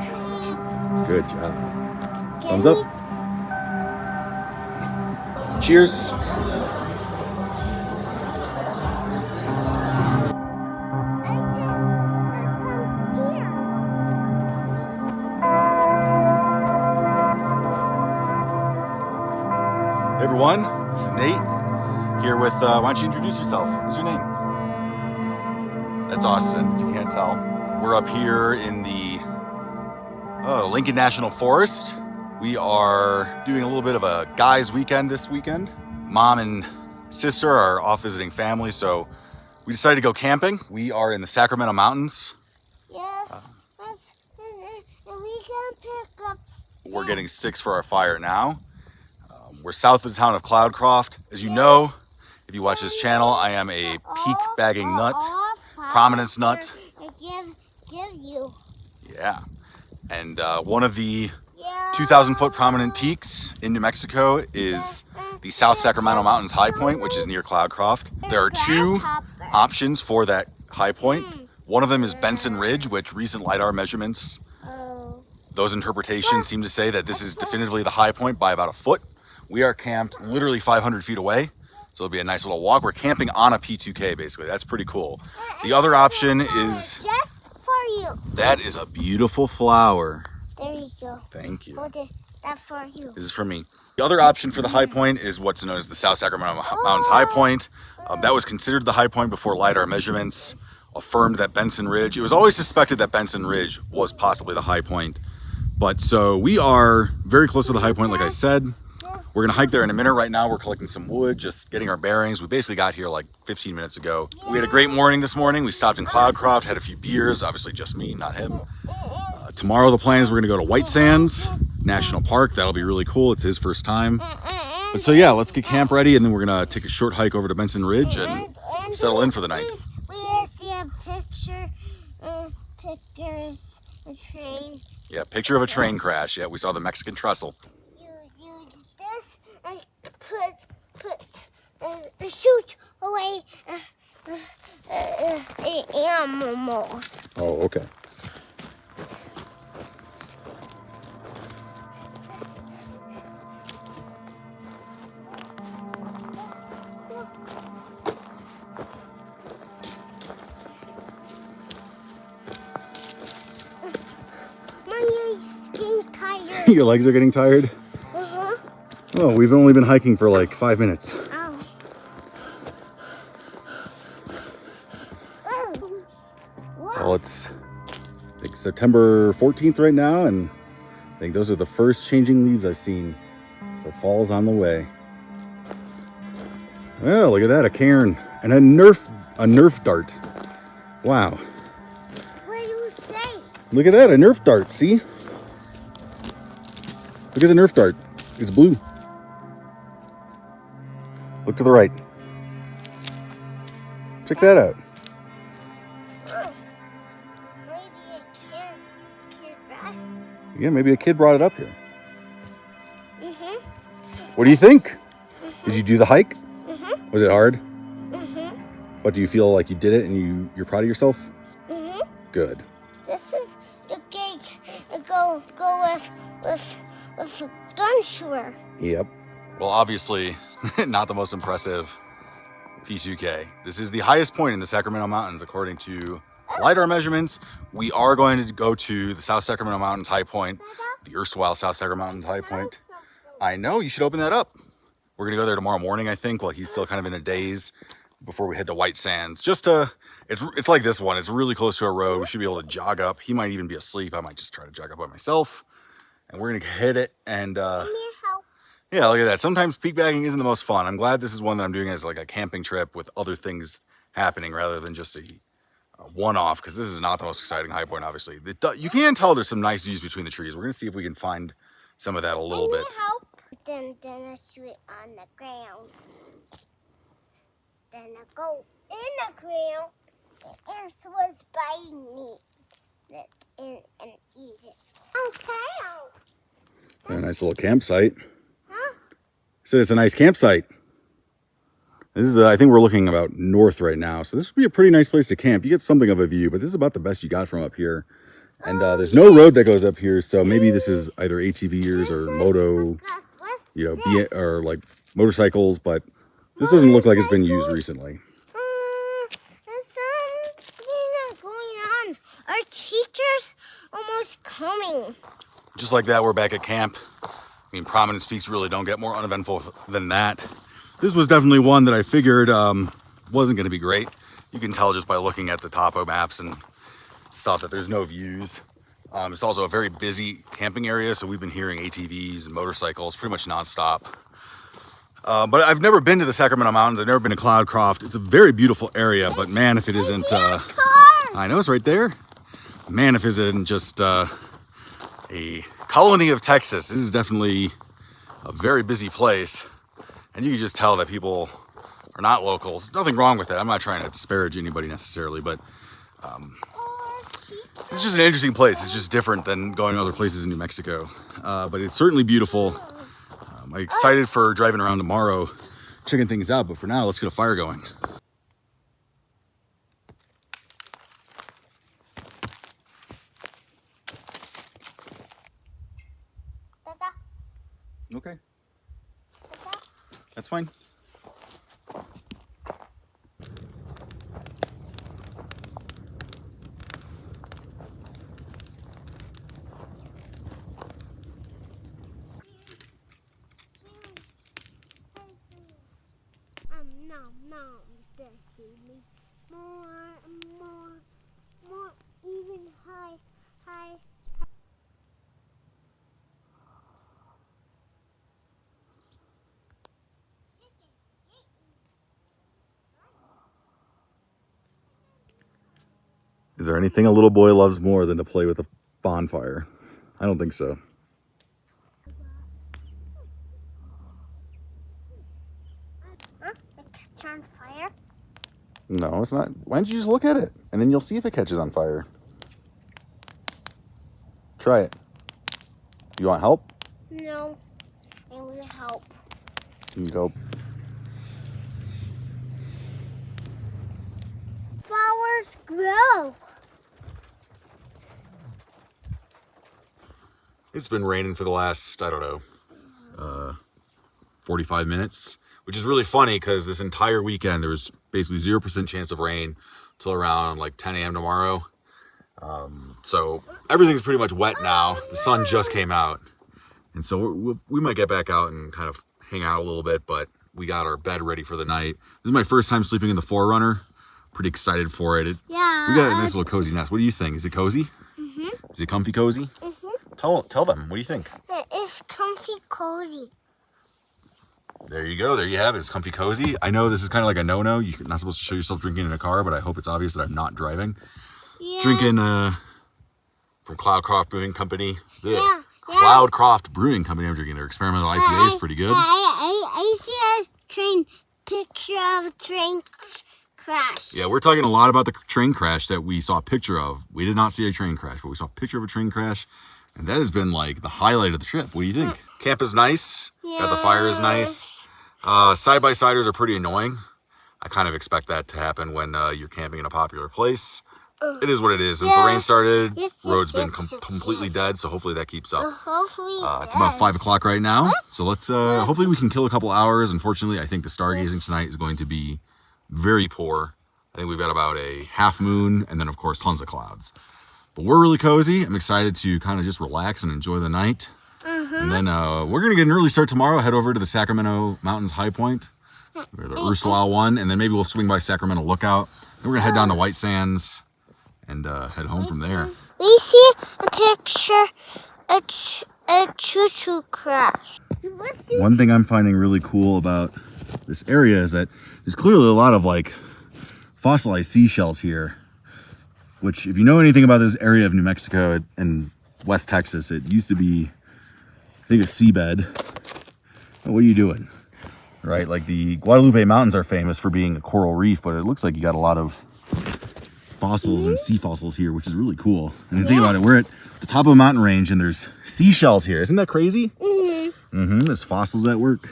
tree. Good job. Thumbs up. Cheers. Hey everyone, this is Nate here with, why don't you introduce yourself? What's your name? That's Austin, if you can't tell. We're up here in the Lincoln National Forest. We are doing a little bit of a guys weekend this weekend. Mom and sister are off visiting family, so we decided to go camping. We are in the Sacramento Mountains. Yes, and we can pick up sticks. We're getting sticks for our fire now. We're south of the town of Cloudcroft. As you know, if you watch this channel, I am a peak bagging nut, Prominence nut. I give you. Yeah, and one of the 2,000 foot prominent peaks in New Mexico is the South Sacramento Mountains high point, which is near Cloudcroft. There are two options for that high point. One of them is BENSON Ridge, which recent LiDAR measurements, those interpretations seem to say that this is definitively the high point by about a foot. We are camped literally 500 feet away, so it'll be a nice little walk. We're camping on a P2K, basically. That's pretty cool. The other option is... Just for you. That is a beautiful flower. There you go. Thank you. Hold it. That's for you. This is for me. The other option for the high point is what's known as the South Sacramento Mountains high point. That was considered the high point before LiDAR measurements affirmed that BENSON Ridge. It was always suspected that BENSON Ridge was possibly the high point. But so we are very close to the high point, like I said. We're gonna hike there in a minute. Right now we're collecting some wood, just getting our bearings. We basically got here like 15 minutes ago. We had a great morning this morning. We stopped in Cloudcroft, had a few beers, obviously just me, not him. Tomorrow the plan is we're gonna go to White Sands National Park. That'll be really cool. It's his first time. But so yeah, let's get camp ready and then we're gonna take a short hike over to BENSON Ridge and settle in for the night. We see a pictures, a train. Yeah, picture of a train crash. Yeah, we saw the Mexican trestle. Shoot away animals. Oh, okay. My legs getting tired. Your legs are getting tired? Uh-huh. Oh, we've only been hiking for like 5 minutes. Well, it's like September 14th right now, and I think those are the first changing leaves I've seen. So fall's on the way. Well, look at that, a cairn and a Nerf dart. Wow. What do you say? Look at that, a Nerf dart, see? Look at the Nerf dart. It's blue. Look to the right. Check that out. Yeah, maybe a kid brought it up here. Mm-hmm. What do you think? Mm-hmm. Did you do the hike? Mm-hmm. Was it hard? Mm-hmm. But do you feel like you did it and you're proud of yourself? Mm-hmm. Good. This is the gig to go with a gun shooter. Yep. Well, obviously, not the most impressive P2K. This is the highest point in the Sacramento Mountains, according to LiDAR measurements. We are going to go to the South Sacramento Mountains high point, the erstwhile South Sacramento Mountains high point. I know, you should open that up. We're gonna go there tomorrow morning, I think, while he's still kind of in a daze before we head to White Sands. It's like this one, it's really close to a road. We should be able to jog up. He might even be asleep. I might just try to jog up by myself. And we're gonna hit it and yeah, look at that. Sometimes peak bagging isn't the most fun. I'm glad this is one that I'm doing as like a camping trip with other things happening rather than just a one-off, because this is not the most exciting high point, obviously. You can tell there's some nice views between the trees. We're going to see if we can find some of that a little bit. Then I shoot it on the ground. Then I go in the ground, and it was biting me and eat it. Okay. A nice little campsite. Huh? So it's a nice campsite. This is, I think we're looking about north right now. So this would be a pretty nice place to camp. You get something of a view, but this is about the best you got from up here. And there's no road that goes up here, so maybe this is either ATVers or moto, you know, or like motorcycles, but this doesn't look like it's been used recently. There's something going on. Our teacher's almost coming. Just like that, we're back at camp. I mean, Prominence peaks really don't get more uneventful than that. This was definitely one that I figured wasn't going to be great. You can tell just by looking at the topo maps and stuff that there's no views. It's also a very busy camping area, so we've been hearing ATVs and motorcycles pretty much nonstop. But I've never been to the Sacramento Mountains. I've never been to Cloudcroft. It's a very beautiful area, but man, if it isn't, I know it's right there. Man, if it isn't just a colony of Texas, this is definitely a very busy place. And you can just tell that people are not locals. Nothing wrong with it. I'm not trying to disparage anybody necessarily, but it's just an interesting place. It's just different than going to other places in New Mexico. But it's certainly beautiful. I'm excited for driving around tomorrow, checking things out. But for now, let's get a fire going. Okay. That's fine. No, just give me more, even high. Is there anything a little boy loves more than to play with a bonfire? I don't think so. It catch on fire? No, it's not. Why don't you just look at it and then you'll see if it catches on fire. Try it. You want help? No, it will help. You can go. Flowers grow. It's been raining for the last, I don't know, 45 minutes, which is really funny because this entire weekend there was basically 0% chance of rain till around like 10 a.m. tomorrow. So everything's pretty much wet now. The sun just came out. And so we might get back out and kind of hang out a little bit, but we got our bed ready for the night. This is my first time sleeping in the Forerunner. Pretty excited for it. Yeah. We got a nice little cozy nest. What do you think? Is it cozy? Mm-hmm. Is it comfy cozy? Mm-hmm. Tell them. What do you think? It's comfy cozy. There you go. There you have it. It's comfy cozy. I know this is kind of like a no-no. You're not supposed to show yourself drinking in a car, but I hope it's obvious that I'm not driving. Yeah. Drinking from Cloudcroft Brewing Company. Yeah. Cloudcroft Brewing Company. I'm drinking their experimental IPA. Is pretty good. I see a picture of a train crash. Yeah, we're talking a lot about the train crash that we saw a picture of. We did not see a train crash, but we saw a picture of a train crash, and that has been like the highlight of the trip. What do you think? Camp is nice. Yeah. Got the fire is nice. Side-by-siders are pretty annoying. I kind of expect that to happen when you're camping in a popular place. It is what it is. Since the rain started, road's been completely dead, so hopefully that keeps up. It's about 5 o'clock right now, so let's hopefully we can kill a couple hours. Unfortunately, I think the stargazing tonight is going to be very poor. I think we've got about a half moon and then of course tons of clouds. But we're really cozy. I'm excited to kind of just relax and enjoy the night. And then we're gonna get an early start tomorrow, head over to the Sacramento Mountains High Point, or the erstwhile one, and then maybe we'll swing by Sacramento Lookout. Then we're gonna head down to White Sands and head home from there. We see a picture, a choo-choo crash. One thing I'm finding really cool about this area is that there's clearly a lot of like fossilized seashells here, which if you know anything about this area of New Mexico and West Texas, it used to be, I think, a seabed. Oh, what are you doing? Right, like the Guadalupe Mountains are famous for being a coral reef, but it looks like you got a lot of fossils and sea fossils here, which is really cool. And you think about it, we're at the top of a mountain range and there's seashells here. Isn't that crazy? There's fossils at work.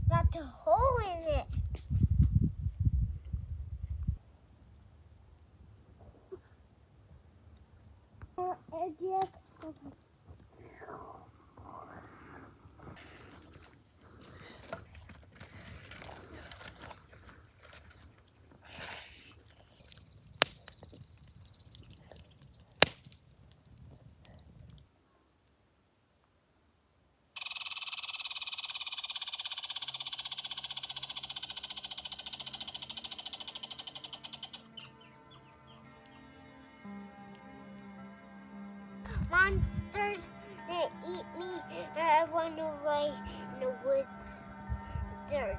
Got the hole in it. monsters that eat me, or I run away in the woods. There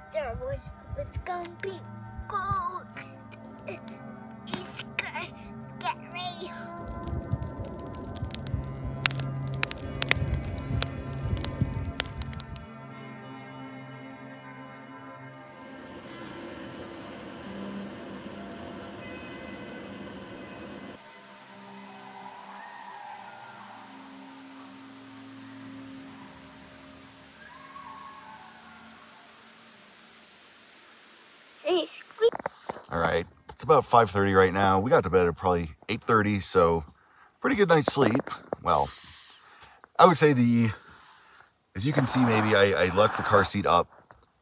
was gonna be ghosts. It's scary. All right, it's about 5:30 right now. We got to bed at probably 8:30, so pretty good night's sleep. Well, I would say as you can see, maybe I left the car seat up,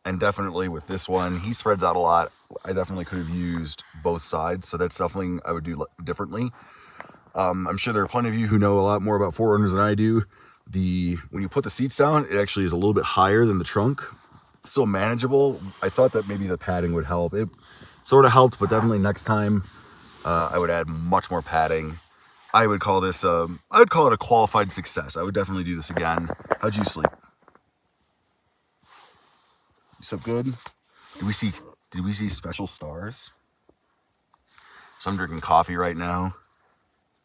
and definitely with this one, he spreads out a lot. I definitely could have used both sides, so that's something I would do differently. I'm sure there are plenty of you who know a lot more about 4Runners than I do. When you put the seats down, it actually is a little bit higher than the trunk. It's still manageable. I thought that maybe the padding would help. It sort of helped, but definitely next time I would add much more padding. I would call this I would call it a qualified success. I would definitely do this again. How'd you sleep? You slept good? Did we see special stars? So I'm drinking coffee right now.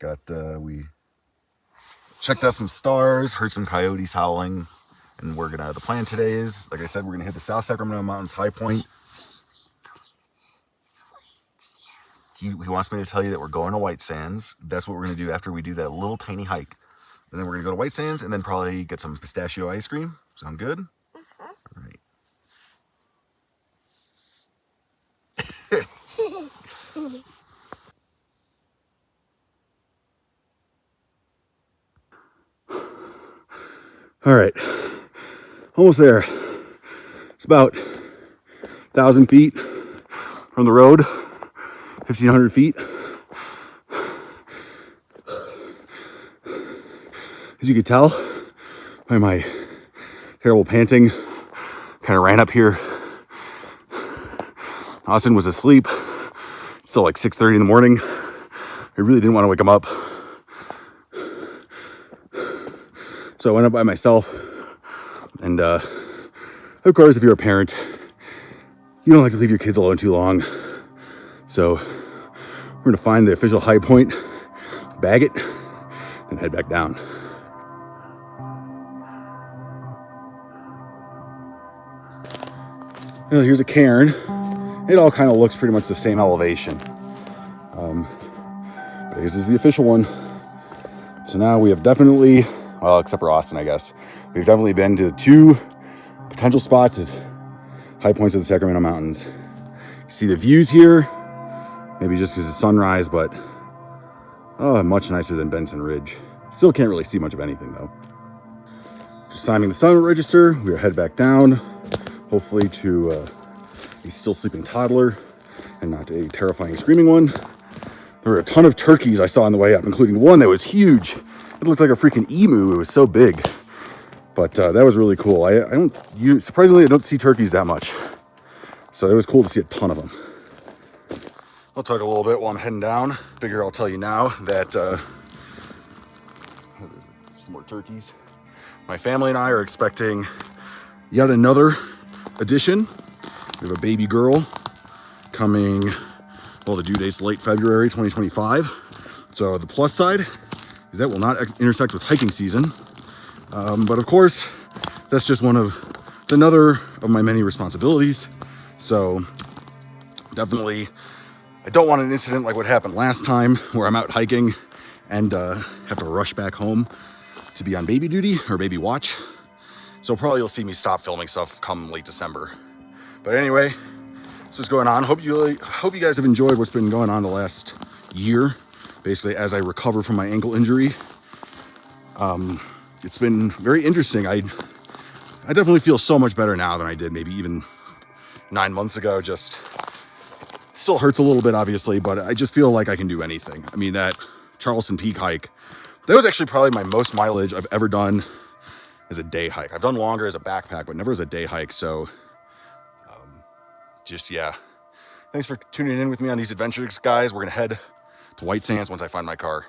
We checked out some stars, heard some coyotes howling, and the plan today is, like I said, we're gonna hit the South Sacramento Mountains high point. He wants me to tell you that we're going to White Sands. That's what we're gonna do after we do that little tiny hike. And then we're gonna go to White Sands and then probably get some pistachio ice cream. Sound good? All right. All right, almost there. It's about 1,000 feet from the road, 1,500 feet. As you can tell by my terrible panting, kind of ran up here. Austin was asleep. It's still like 6:30 in the morning. I really didn't want to wake him up. So I went up by myself, and of course, if you're a parent, you don't like to leave your kids alone too long. So we're gonna find the official high point, bag it, and head back down. Well, here's a cairn. It all kind of looks pretty much the same elevation. But this is the official one. So now we have definitely, well, except for Austin, I guess, we've definitely been to the 2 potential spots as high points of the Sacramento Mountains. You see the views here, maybe just because it's sunrise, but much nicer than Benson Ridge. Still can't really see much of anything though. Just signing the summit register, we'll head back down, hopefully to a still sleeping toddler and not a terrifying screaming one. There were a ton of turkeys I saw on the way up, including one that was huge. It looked like a freaking emu. It was so big. But that was really cool. Surprisingly, I don't see turkeys that much. So it was cool to see a ton of them. I'll talk a little bit while I'm heading down. Figure I'll tell you now that there's some more turkeys. My family and I are expecting yet another addition. We have a baby girl coming, well, the due date's late February 2025. So the plus side is that will not intersect with hiking season. But of course, that's just it's another of my many responsibilities. So definitely, I don't want an incident like what happened last time where I'm out hiking and have to rush back home to be on baby duty or baby watch. So probably you'll see me stop filming stuff come late December. But anyway, this is going on. Hope you guys have enjoyed what's been going on the last year, basically as I recover from my ankle injury. It's been very interesting. I definitely feel so much better now than I did maybe even 9 months ago. Just still hurts a little bit, obviously, but I just feel like I can do anything. I mean, that Charleston Peak hike, that was actually probably my most mileage I've ever done as a day hike. I've done longer as a backpack, but never as a day hike. So yeah. Thanks for tuning in with me on these adventures, guys. We're gonna head to White Sands once I find my car.